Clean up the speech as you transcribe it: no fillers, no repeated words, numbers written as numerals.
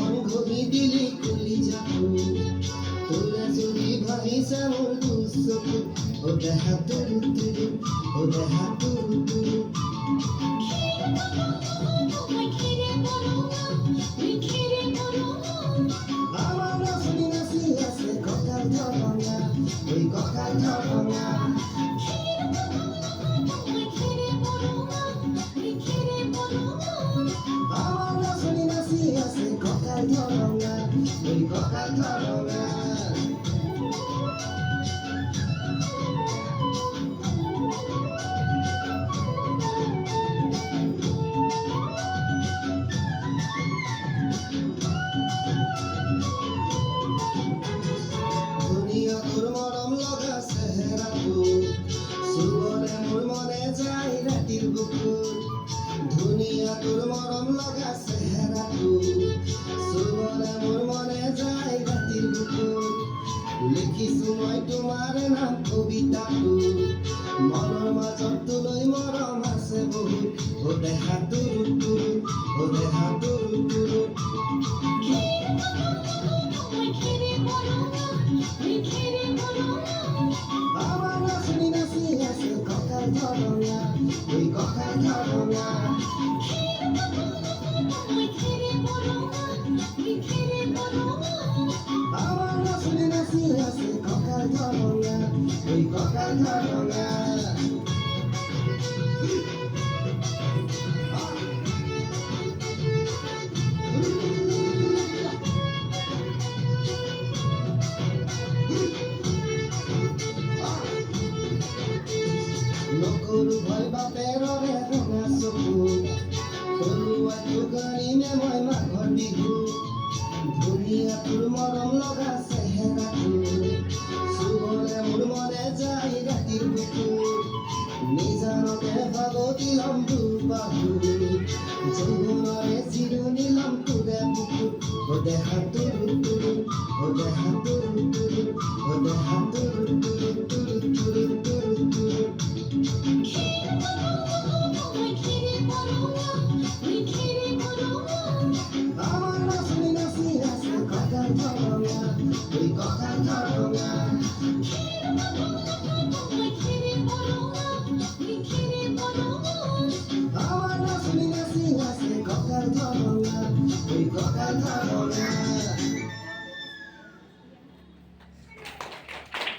মন ঘড়ি দিলি কুলি যাবো তোরা যদি ভাইসা মোর দুঃসপুর ও দেহা তুরু তুরু ও দেহা তুরু তুরু আমার নাচনি নাচি আছে ককাল ধরনা ওই ককাল ধরনা আমার নাচনি নাচি আছে ককাল ধরনা ওই ককাল ধরনা দুনিয়া তোর মরম লগা চেহারা সুবরে মোর মনে যায় রাতির বুকুর দুনিয়া তোর মরম লগা চেহারা সুবরে মোর মনে যায় রাতির বুকুর লিখিছো মই তোমাৰ নাম কবিতা মনৰ মাজত তুলৈ মৰম আছে বহুত ও দেহা তুৰু তুৰু ও দেহা তুৰু তুৰু আমার নাচনি নাচি আছে ককাল ধরনা ওই ককাল ধরনা আমার নাচনি নাচি আছে ককাল ধরনা ওই ককাল ধরনা নকরু ভয় বাপের রঙা চকু সৰুৱা টুকাৰি মে মই মাঘৰ বিহু ধুনীয়া তোৰ মৰম লগা চেহেৰাটো চুবলে মোৰ মনে যায় ৰাতিৰ বুকু নিজানতে ভাগতি লম দুবাহু যৌৱনৰে জিৰণি লম তোৰে বুকু ও দেহা তুৰু তুৰু ও দেহা তুৰু তুৰু ও দেহা তুৰু তুৰু তুৰু তুৰু তুৰু তুৰু আমার নাচনি নাচি আছে ককাল ধরনা ওই ককাল ধরনা আমার নাচনি নাচি আছে ককাল ধরনা ওই ককাল ধরনা